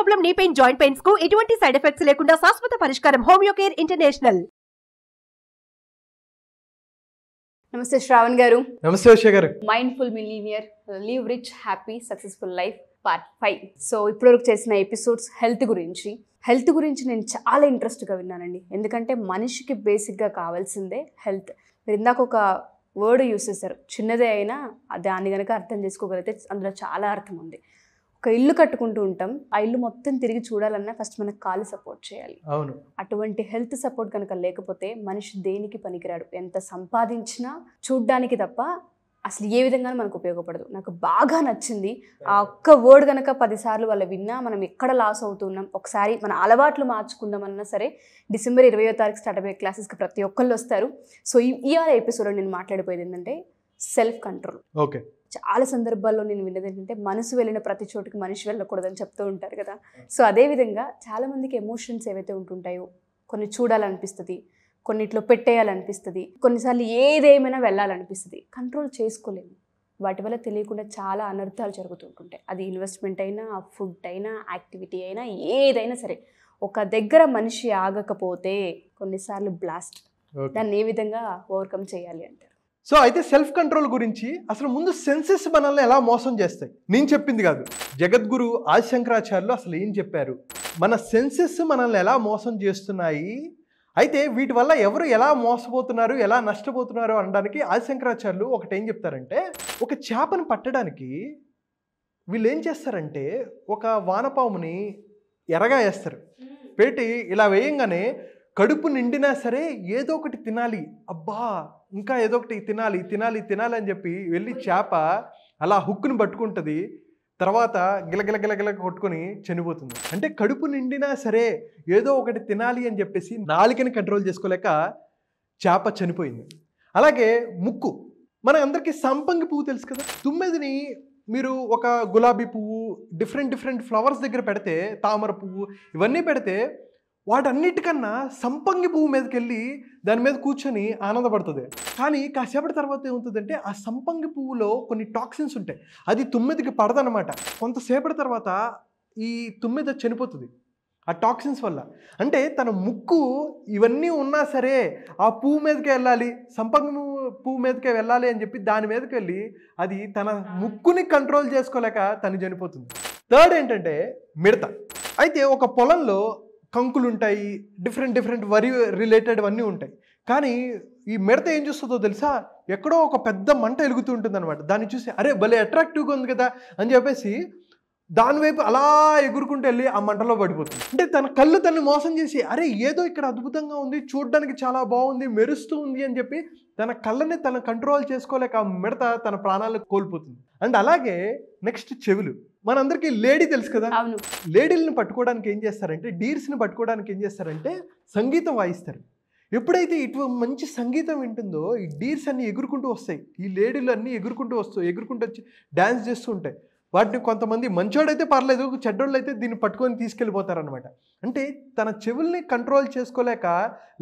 Problem, knee pain, joint pains కు ఎటువంటి side effects లేకుండా శాశ్వత పరిష్కారం హోమియో కేర్ ఇంటర్నేషనల్. నమస్తే శ్రావణ్ గారు. నమస్తే ఉషా గారు. Mindful millionaire, live rich, happy, successful life part 5. So ఇప్పటివరకు చేసిన ఎపిసోడ్స్ హెల్త్ గురించి నేను చాలా ఇంట్రెస్ట్గా విన్నానండి. ఎందుకంటే మనిషికి బేసిక్గా కావాల్సిందే హెల్త్. మీరు ఇందాక ఒక వర్డ్ యూస్ చేశారు, చిన్నదే అయినా దాన్ని కనుక అర్థం చేసుకోగలిగితే అందులో చాలా అర్థం ఉంది. ఒక ఇల్లు కట్టుకుంటూ ఉంటాం, ఆ ఇల్లు మొత్తం తిరిగి చూడాలన్నా ఫస్ట్ మనకు కాలు సపోర్ట్ చేయాలి. అవును. అటువంటి హెల్త్ సపోర్ట్ కనుక లేకపోతే మనిషి దేనికి పనికిరాడు. ఎంత సంపాదించినా చూడ్డానికి తప్ప అసలు ఏ విధంగా మనకు ఉపయోగపడదు. నాకు బాగా నచ్చింది ఆ ఒక్క వర్డ్ కనుక 10 సార్లు వాళ్ళు విన్నా మనం ఎక్కడ లాస్ అవుతున్నాం. ఒకసారి మన అలవాట్లు మార్చుకుందామన్నా సరే డిసెంబర్ 20వ తారీఖు స్టార్ట్ అయ్యే క్లాసెస్కి ప్రతి ఒక్కళ్ళు వస్తారు. సో ఇవాళ ఎపిసోడ్లో నేను మాట్లాడిపోయేది ఏంటంటే సెల్ఫ్ కంట్రోల్. ఓకే. చాలా సందర్భాల్లో నేను విన్నది ఏంటంటే మనసు వెళ్ళిన ప్రతి చోటుకి మనిషి వెళ్ళకూడదని చెప్తూ ఉంటారు కదా. సో అదేవిధంగా చాలామందికి ఎమోషన్స్ ఏవైతే ఉంటుంటాయో కొన్ని చూడాలనిపిస్తుంది, కొన్నిట్లో పెట్టేయాలనిపిస్తుంది, కొన్నిసార్లు ఏదేమైనా వెళ్ళాలనిపిస్తుంది. కంట్రోల్ చేసుకోలేము. వాటి వల్ల తెలియకుండా చాలా అనర్థాలు జరుగుతుంటుంటాయి. అది ఇన్వెస్ట్మెంట్ అయినా, ఫుడ్ అయినా, యాక్టివిటీ అయినా, ఏదైనా సరే. ఒక దగ్గర మనిషి ఆగకపోతే కొన్నిసార్లు బ్లాస్ట్. దాన్ని ఏ విధంగా ఓవర్కమ్ చేయాలి అంటారు? సో అయితే సెల్ఫ్ కంట్రోల్ గురించి అసలు ముందు సెన్సెస్ మనల్ని ఎలా మోసం చేస్తాయి, నేను చెప్పింది కాదు, జగద్గురు ఆది శంకరాచార్యులు అసలు ఏం చెప్పారు, మన సెన్సెస్ మనల్ని ఎలా మోసం చేస్తున్నాయి, అయితే వీటి వల్ల ఎవరు ఎలా మోసపోతున్నారు, ఎలా నష్టపోతున్నారు అనడానికి ఆది శంకరాచార్యులు ఒకటి ఏం చెప్తారంటే, ఒక చేపను పట్టడానికి వీళ్ళు ఏం చేస్తారంటే ఒక వానపాముని ఎరగా వేస్తారు, పెట్టి ఇలా వేయంగానే కడుపు నిండినా సరే ఏదో ఒకటి తినాలి, అబ్బా ఇంకా ఏదో ఒకటి తినాలి తినాలి తినాలి అని చెప్పి వెళ్ళి చేప అలా హుక్కుని పట్టుకుంటుంది, తర్వాత గిలగిల గిలగిల కొట్టుకొని చనిపోతుంది. అంటే కడుపు నిండినా సరే ఏదో ఒకటి తినాలి అని చెప్పేసి నాలుకని కంట్రోల్ చేసుకోలేక చేప చనిపోయింది. అలాగే ముక్కు, మన అందరికీ సంపంగి పువ్వు తెలుసు కదా, తుమ్మెదిని మీరు ఒక గులాబీ పువ్వు డిఫరెంట్ ఫ్లవర్స్ దగ్గర పెడితే, తామర పువ్వు ఇవన్నీ పెడితే వాటన్నిటికన్నా సంపంగి పువ్వు మీదకి వెళ్ళి దాని మీద కూర్చొని ఆనందపడుతుంది. కానీ కాసేపటి తర్వాత ఏమవుతుందంటే ఆ సంపంగి పువ్వులో కొన్ని టాక్సిన్స్ ఉంటాయి, అది తుమ్మెదికి పడదనమాట. కొంతసేపటి తర్వాత ఈ తుమ్మెద చనిపోతుంది ఆ టాక్సిన్స్ వల్ల. అంటే తన ముక్కు ఇవన్నీ ఉన్నా సరే ఆ పువ్వు మీదకే వెళ్ళాలి, సంపంగి పువ్వు మీదకే వెళ్ళాలి అని చెప్పి దాని మీదకి వెళ్ళి అది తన ముక్కుని కంట్రోల్ చేసుకోలేక తను చనిపోతుంది. థర్డ్ ఏంటంటే మిడత. అయితే ఒక పొలంలో కంకులు ఉంటాయి, డిఫరెంట్ వరి రిలేటెడ్ అన్నీ ఉంటాయి. కానీ ఈ మిడత ఏం చూస్తుందో తెలుసా, ఎక్కడో ఒక పెద్ద మంట వెలుగుతూ ఉంటుంది అనమాట. దాన్ని చూసి అరే భలే అట్రాక్టివ్గా ఉంది కదా అని చెప్పేసి దానివైపు అలా ఎగురుకుంటూ వెళ్ళి ఆ మంటలో పడిపోతుంది. అంటే తన కళ్ళు తను మోసం చేసి అరే ఏదో ఇక్కడ అద్భుతంగా ఉంది, చూడడానికి చాలా బాగుంది, మెరుస్తూ ఉంది అని చెప్పి తన కళ్ళని తను కంట్రోల్ చేసుకోలేక ఆ మిడత తన ప్రాణాలను కోల్పోతుంది. అండ్ అలాగే నెక్స్ట్ చెవులు. మనందరికీ లేడీ తెలుసు కదా, లేడీలను పట్టుకోవడానికి ఏం చేస్తారంటే, డీర్స్ని పట్టుకోవడానికి ఏం చేస్తారంటే సంగీతం వాయిస్తారు. ఎప్పుడైతే ఇటు మంచి సంగీతం వింటుందో ఈ డీర్స్ అన్నీ ఎగురుకుంటూ వస్తాయి, ఈ లేడీలు అన్నీ ఎగురుకుంటూ వచ్చి డ్యాన్స్ చేస్తూ ఉంటాయి. వాటిని కొంతమంది మంచోడైతే పర్లేదు, చెడ్డోళ్ళు అయితే దీన్ని పట్టుకొని తీసుకెళ్ళిపోతారనమాట. అంటే తన చెవుల్ని కంట్రోల్ చేసుకోలేక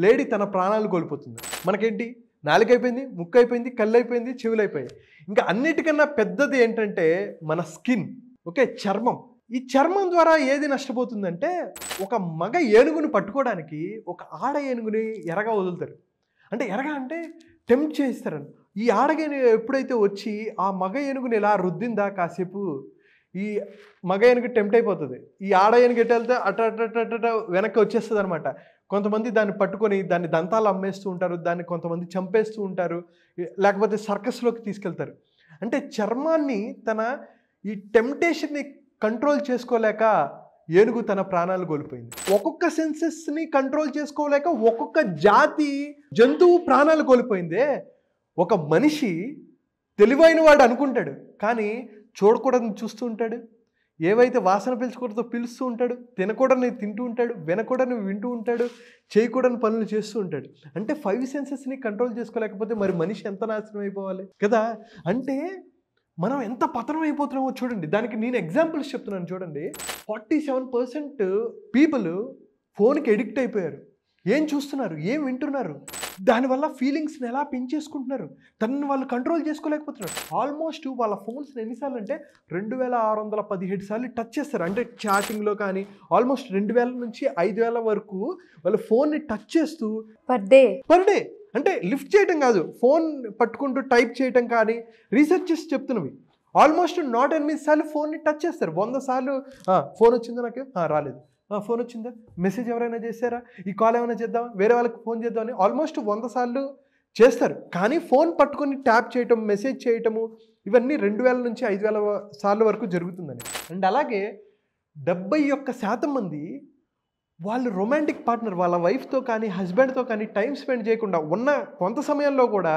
లేడీ తన ప్రాణాలు కోల్పోతుంది. మనకేంటి, నాలుక అయిపోయింది, ముక్కు అయిపోయింది, కళ్ళు అయిపోయింది, చెవులు అయిపోయాయి. ఇంకా అన్నిటికన్నా పెద్దది ఏంటంటే మన స్కిన్. ఓకే, చర్మం. ఈ చర్మం ద్వారా ఏది నష్టపోతుందంటే, ఒక మగ ఏనుగుని పట్టుకోవడానికి ఒక ఆడ ఏనుగుని ఎరగా వదులుతారు. అంటే ఎరగా అంటే టెంప్ట్ చేయిస్తారని. ఈ ఆడగేను ఎప్పుడైతే వచ్చి ఆ మగ ఏనుగుని ఇలా రుద్దిందా కాసేపు, ఈ మగ ఏనుగు టెంప్ట్ అయిపోతుంది. ఈ ఆడ ఏనుగు ఎటు వెళ్తే అట వెనక్కి వచ్చేస్తుంది అనమాట. కొంతమంది దాన్ని పట్టుకొని దాన్ని దంతాలు అమ్మేస్తూ ఉంటారు, దాన్ని కొంతమంది చంపేస్తూ ఉంటారు, లేకపోతే సర్కస్లోకి తీసుకెళ్తారు. అంటే చర్మాన్ని తన ఈ టెంప్టేషన్ని కంట్రోల్ చేసుకోలేక ఏనుగు తన ప్రాణాలు కోల్పోయింది. ఒక్కొక్క సెన్సెస్ని కంట్రోల్ చేసుకోలేక ఒక్కొక్క జాతి జంతువు ప్రాణాలు కోల్పోయిందే. ఒక మనిషి తెలివైన వాడు అనుకుంటాడు, కానీ చూడకూడదని చూస్తూ ఉంటాడు, ఏవైతే వాసన పీల్చకూడదో పీలుస్తూ ఉంటాడు, తినకూడని తింటూ ఉంటాడు, వినకూడని వింటూ ఉంటాడు, చేయకూడని పనులు చేస్తూ ఉంటాడు. అంటే 5 సెన్సెస్ని కంట్రోల్ చేసుకోలేకపోతే మరి మనిషి ఎంత నాశనం అయిపోవాలి కదా. అంటే మనం ఎంత పతనం అయిపోతున్నామో చూడండి. దానికి నేను ఎగ్జాంపుల్స్ చెప్తున్నాను చూడండి. 47% పీపుల్ ఫోన్కి ఎడిక్ట్ అయిపోయారు. ఏం చూస్తున్నారు, ఏం వింటున్నారు, దానివల్ల ఫీలింగ్స్ని ఎలా పెంచేసుకుంటున్నారు, తనని వాళ్ళు కంట్రోల్ చేసుకోలేకపోతున్నారు. ఆల్మోస్ట్ వాళ్ళ ఫోన్స్ని ఎన్నిసార్లు అంటే 2617 సార్లు టచ్ చేస్తారు. అంటే చాటింగ్లో కానీ ఆల్మోస్ట్ 2000 నుంచి 5000 వరకు వాళ్ళ ఫోన్ని టచ్ చేస్తూ పర్ డే అంటే లిఫ్ట్ చేయటం కాదు, ఫోన్ పట్టుకుంటూ టైప్ చేయటం కానీ రీసెర్చెస్ చెప్తున్నవి. ఆల్మోస్ట్ 108 సార్లు ఫోన్ని టచ్ చేస్తారు. 100 సార్లు ఫోన్ వచ్చిందా నాకు, రాలేదు, ఫోన్ వచ్చిందా, మెసేజ్ ఎవరైనా చేశారా, ఈ కాల్ ఏమైనా చేద్దాం, వేరే వాళ్ళకి ఫోన్ చేద్దామని ఆల్మోస్ట్ 100 సార్లు చేస్తారు. కానీ ఫోన్ పట్టుకొని ట్యాప్ చేయటం, మెసేజ్ చేయటము ఇవన్నీ 2000 నుంచి 5000 సార్లు వరకు జరుగుతుందని. అండ్ అలాగే 71% మంది వాళ్ళు రొమాంటిక్ పార్ట్నర్ వాళ్ళ వైఫ్తో కానీ హస్బెండ్తో కానీ టైం స్పెండ్ చేయకుండా ఉన్న కొంత సమయంలో కూడా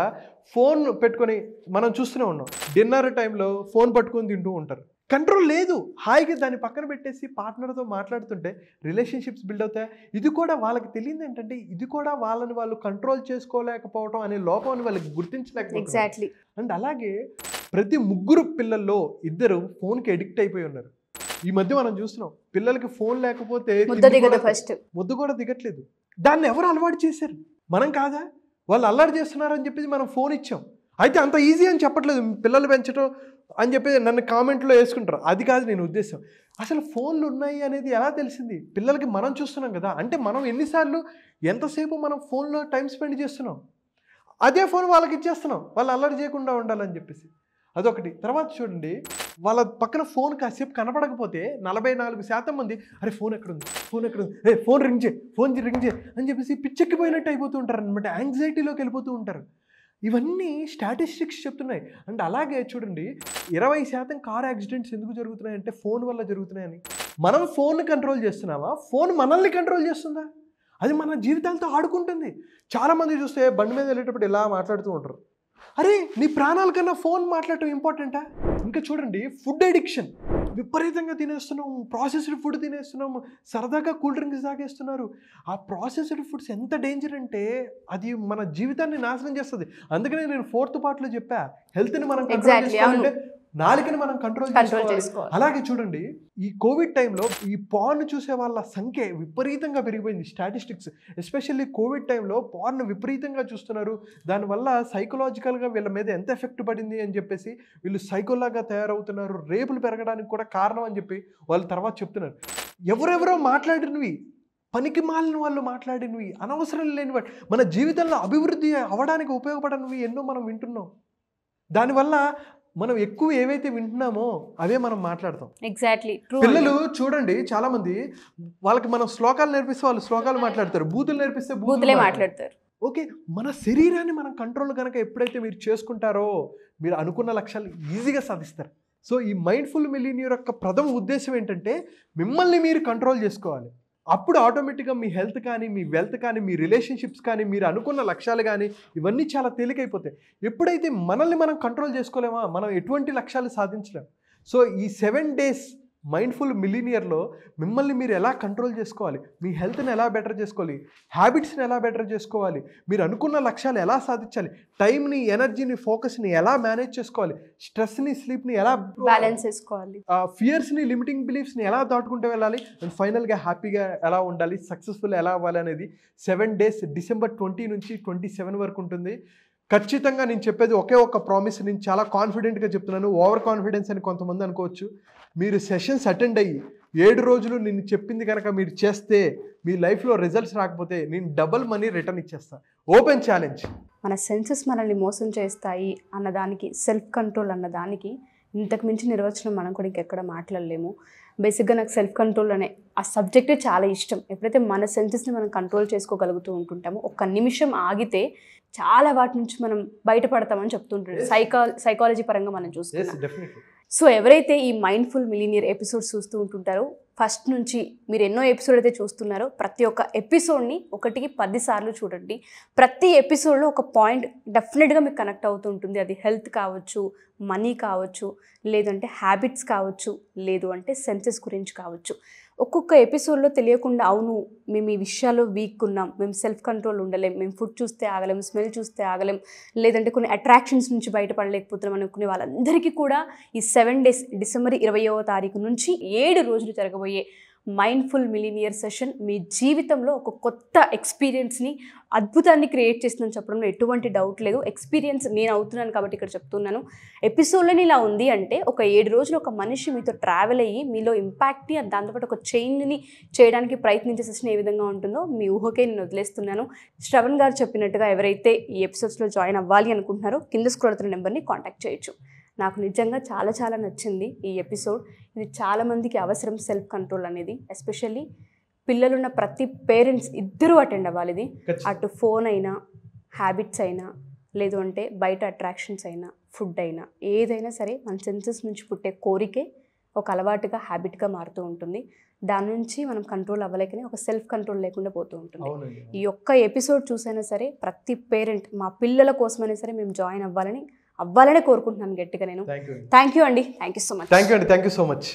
ఫోన్ పెట్టుకొని మనం చూస్తూనే ఉన్నాం. డిన్నర్ టైంలో ఫోన్ పట్టుకొని తింటూ ఉంటారు. కంట్రోల్ లేదు. హాయిగా దాన్ని పక్కన పెట్టేసి పార్ట్నర్తో మాట్లాడుతుంటే రిలేషన్షిప్స్ బిల్డ్ అవుతాయి. ఇది కూడా వాళ్ళకి తెలియదు ఏంటంటే ఇది కూడా వాళ్ళని వాళ్ళు కంట్రోల్ చేసుకోలేకపోవడం అనే లోపాన్ని వాళ్ళకి గుర్తించలేకపోతున్నారు. ఎగ్జాక్ట్లీ. అండ్ అలాగే ప్రతి 3 పిల్లల్లో 2 ఫోన్కి అడిక్ట్ అయిపోయి ఉన్నారు. ఈ మధ్య మనం చూస్తున్నాం పిల్లలకి ఫోన్ లేకపోతే ముద్దు కూడా దిగట్లేదు. దాన్ని ఎవరు అలవాటు చేశారు? మనం కాదా? వాళ్ళు అల్లరి చేస్తున్నారని చెప్పేసి మనం ఫోన్ ఇచ్చాం. అయితే అంత ఈజీ అని చెప్పట్లేదు పిల్లలు పెంచడం అని చెప్పి నన్ను కామెంట్లో వేసుకుంటారు. అది కాదు నేను ఉద్దేశం. అసలు ఫోన్లు ఉన్నాయి అనేది ఎలా తెలిసింది? పిల్లలకి మనం చూస్తున్నాం కదా. అంటే మనం ఎన్నిసార్లు ఎంతసేపు మనం ఫోన్లో టైం స్పెండ్ చేస్తున్నాం, అదే ఫోన్ వాళ్ళకి ఇచ్చేస్తున్నాం వాళ్ళు అల్లరి చేయకుండా ఉండాలని చెప్పేసి. అదొకటి. తర్వాత చూడండి, వాళ్ళ పక్కన ఫోన్ కాసేపు కనపడకపోతే 44% మంది అరే ఫోన్ ఎక్కడుంది, ఫోన్ రింగ్ చేయి అని చెప్పేసి పిచ్చెక్కిపోయినట్టు అయిపోతూ ఉంటారు అనమాట. యాంగ్జైటీలోకి వెళ్ళిపోతూ ఉంటారు. ఇవన్నీ స్టాటిస్టిక్స్ చెప్తున్నాయి. అండ్ అలాగే చూడండి 20% కార్ యాక్సిడెంట్స్ ఎందుకు జరుగుతున్నాయి అంటే ఫోన్ వల్ల జరుగుతున్నాయని. మనం ఫోన్ని కంట్రోల్ చేస్తున్నామా, ఫోన్ మనల్ని కంట్రోల్ చేస్తుందా? అది మన జీవితాలతో ఆడుకుంటుంది. చాలామంది చూస్తే బండి మీద వెళ్ళేటప్పుడు ఇలా మాట్లాడుతూ ఉంటారు. అరే నీ ప్రాణాల కన్నా ఫోన్ మాట్లాడటం ఇంపార్టెంటా? ఇంకా చూడండి ఫుడ్ అడిక్షన్, విపరీతంగా తినేస్తున్నాం, ప్రాసెస్డ్ ఫుడ్ తినేస్తున్నాం, సరదాగా కూల్ డ్రింక్స్ తాగేస్తున్నారు. ఆ ప్రాసెస్డ్ ఫుడ్స్ ఎంత డేంజర్ అంటే అది మన జీవితాన్ని నాశనం చేస్తుంది. అందుకనే నేను 4th పార్ట్లో చెప్పా, హెల్త్ని మనం కంట్రోల్ చేసుకోవాలంటే నాలుకని మనం కంట్రోల్ చేసుకోవాలి. అలాగే చూడండి ఈ కోవిడ్ టైంలో ఈ పార్న్ చూసే వాళ్ళ సంఖ్య విపరీతంగా పెరిగిపోయింది. స్టాటిస్టిక్స్ ఎస్పెషల్లీ కోవిడ్ టైంలో పార్న్ విపరీతంగా చూస్తున్నారు. దానివల్ల సైకలాజికల్గా వీళ్ళ మీద ఎంత ఎఫెక్ట్ పడింది అని చెప్పేసి వీళ్ళు సైకోలాగా తయారవుతున్నారు. రేపులు పెరగడానికి కూడా కారణం అని చెప్పి వాళ్ళు తర్వాత చెప్తున్నారు. ఎవరెవరో మాట్లాడినవి, పనికి మాలిన వాళ్ళు మాట్లాడినవి, అనవసరం లేనివి, మన జీవితంలో అభివృద్ధి అవ్వడానికి ఉపయోగపడనివి ఎన్నో మనం వింటున్నాం. దానివల్ల మనం ఎక్కువ ఏవైతే వింటున్నామో అవే మనం మాట్లాడతాం. ఎగ్జాక్ట్లీ. పిల్లలు చూడండి చాలా మంది వాళ్ళకి మనం శ్లోకాలు నేర్పిస్తే వాళ్ళు శ్లోకాలు మాట్లాడతారు, బూతులు నేర్పిస్తే బూతులే మాట్లాడతారు. ఓకే, మన శరీరాన్ని మనం కంట్రోల్ కనుక ఎప్పుడైతే మీరు చేసుకుంటారో మీరు అనుకున్న లక్ష్యాలు ఈజీగా సాధిస్తారు. సో ఈ మైండ్ఫుల్ మిలియనియర్ యొక్క ప్రథమ ఉద్దేశం ఏంటంటే మిమ్మల్ని మీరు కంట్రోల్ చేసుకోవాలి. అప్పుడు ఆటోమేటిక్గా మీ హెల్త్ కానీ, మీ వెల్త్ కానీ, మీ రిలేషన్షిప్స్ కానీ, మీరు అనుకున్న లక్ష్యాలు కానీ ఇవన్నీ చాలా తేలికైపోతాయి. ఎప్పుడైతే మనల్ని మనం కంట్రోల్ చేసుకోలేమో మనం ఎటువంటి లక్ష్యాలు సాధించలేం. సో ఈ 7 days మైండ్ఫుల్ మిలియనియర్లో మిమ్మల్ని మీరు ఎలా కంట్రోల్ చేసుకోవాలి, మీ హెల్త్ని ఎలా బెటర్ చేసుకోవాలి, హ్యాబిట్స్ని ఎలా బెటర్ చేసుకోవాలి, మీరు అనుకున్న లక్ష్యాలు ఎలా సాధించాలి, టైంని, ఎనర్జీని, ఫోకస్ని ఎలా మేనేజ్ చేసుకోవాలి, స్ట్రెస్ని, స్లీప్ని ఎలా బ్యాలెన్స్ చేసుకోవాలి, ఫియర్స్ని, లిమిటింగ్ బిలీఫ్స్ని ఎలా దాటుకుంటూ వెళ్ళాలి, అండ్ ఫైనల్గా హ్యాపీగా ఎలా ఉండాలి, సక్సెస్ఫుల్ ఎలా అవ్వాలి అనేది 7 days December 20 నుంచి 27 వరకు ఉంటుంది. ఖచ్చితంగా నేను చెప్పేది ఒకే ఒక్క ప్రామిస్, నేను చాలా కాన్ఫిడెంట్గా చెప్తున్నాను. ఓవర్ కాన్ఫిడెన్స్ అని కొంతమంది అనుకోవచ్చు. మీరు సెషన్స్ అటెండ్ అయ్యి 7 రోజులు నేను చెప్పింది కనుక మీరు చేస్తే మీ లైఫ్లో రిజల్ట్స్ రాకపోతే నేను డబుల్ మనీ రిటర్న్ ఇచ్చేస్తాను. Open challenge. మన సెన్సెస్ మనల్ని మోసం చేస్తాయి అన్నదానికి, సెల్ఫ్ కంట్రోల్ అన్నదానికి ఇంతకు మించి నిర్వచనం మనం కూడా ఇంకెక్కడ మాట్లాడలేము. బేసిక్గా నాకు సెల్ఫ్ కంట్రోల్ అనే ఆ సబ్జెక్టే చాలా ఇష్టం. ఎప్పుడైతే మన సెన్సెస్ని మనం కంట్రోల్ చేసుకోగలుగుతూ ఉంటుంటామో, ఒక్క నిమిషం ఆగితే చాలా వాటి నుంచి మనం బయటపడతామని చెప్తుంటాడు సైకాలజీ పరంగా మనం చూసుకుంటాం. సో ఎవరైతే ఈ మైండ్ఫుల్ మిలియనియర్ ఎపిసోడ్స్ చూస్తూ ఉంటుంటారో, ఫస్ట్ నుంచి మీరు ఎన్నో ఎపిసోడ్ అయితే చూస్తున్నారో ప్రతి ఒక్క ఎపిసోడ్ని 1కి 10 సార్లు చూడండి. ప్రతి ఎపిసోడ్లో ఒక పాయింట్ డెఫినెట్గా మీకు కనెక్ట్ అవుతూ ఉంటుంది. అది హెల్త్ కావచ్చు, మనీ కావచ్చు, లేదంటే హ్యాబిట్స్ కావచ్చు, లేదు అంటే సెన్సెస్ గురించి కావచ్చు. ఒక్కొక్క ఎపిసోడ్లో తెలియకుండా అవును మేము ఈ విషయాల్లో వీక్ ఉన్నాం, మేము సెల్ఫ్ కంట్రోల్ ఉండలేం, మేము ఫుడ్ చూస్తే ఆగలేం, స్మెల్ చూస్తే ఆగలేం, లేదంటే కొన్ని అట్రాక్షన్స్ నుంచి బయటపడలేకపోతున్నాం అనుకునే వాళ్ళందరికీ కూడా ఈ 7 days December 20వ తారీఖు నుంచి 7 రోజులు జరగబోయే మైండ్ఫుల్ మిలీనియర్ సెషన్ మీ జీవితంలో ఒక కొత్త ఎక్స్పీరియన్స్ని, అద్భుతాన్ని క్రియేట్ చేస్తుందని చెప్పడంలో ఎటువంటి డౌట్ లేదు. ఎక్స్పీరియన్స్ నేను అవుతున్నాను కాబట్టి ఇక్కడ చెప్తున్నాను. ఎపిసోడ్లోని ఇలా ఉంది అంటే ఒక 7 రోజులు ఒక మనిషి మీతో ట్రావెల్ అయ్యి మీలో ఇంపాక్ట్ని, దాంతోపాటు ఒక చేంజ్ని చేయడానికి ప్రయత్నించే సెషన్ ఏ విధంగా ఉంటుందో మీ ఊహకే నేను వదిలేస్తున్నాను. శ్రవణ్ గారు చెప్పినట్టుగా ఎవరైతే ఈ ఎపిసోడ్స్లో జాయిన్ అవ్వాలి అనుకుంటున్నారో కింద స్క్రోల్ అవుతున్న నెంబర్ని కాంటాక్ట్ చేయొచ్చు. నాకు నిజంగా చాలా చాలా నచ్చింది ఈ ఎపిసోడ్. ఇది చాలామందికి అవసరం సెల్ఫ్ కంట్రోల్ అనేది. ఎస్పెషల్లీ పిల్లలున్న ప్రతి పేరెంట్స్ ఇద్దరూ అటెండ్ అవ్వాలి. ఇది అటు ఫోన్ అయినా, హ్యాబిట్స్ అయినా, లేదు అంటే బయట అట్రాక్షన్స్ అయినా, ఫుడ్ అయినా, ఏదైనా సరే మన సెన్సెస్ నుంచి పుట్టే కోరికే ఒక అలవాటుగా, హ్యాబిట్గా మారుతూ ఉంటుంది. దాని నుంచి మనం కంట్రోల్ అవ్వలేకనే ఒక సెల్ఫ్ కంట్రోల్ లేకుండా పోతూ ఉంటుంది. ఈ ఒక్క ఎపిసోడ్ చూసైనా సరే ప్రతి పేరెంట్ మా పిల్లల కోసమైనా సరే మేము జాయిన్ అవ్వాలని కోరుకుంటున్నాను గట్టిగా నేను. థ్యాంక్ యూ అండి. Thank you so much. Thank you అండి. Thank you so much.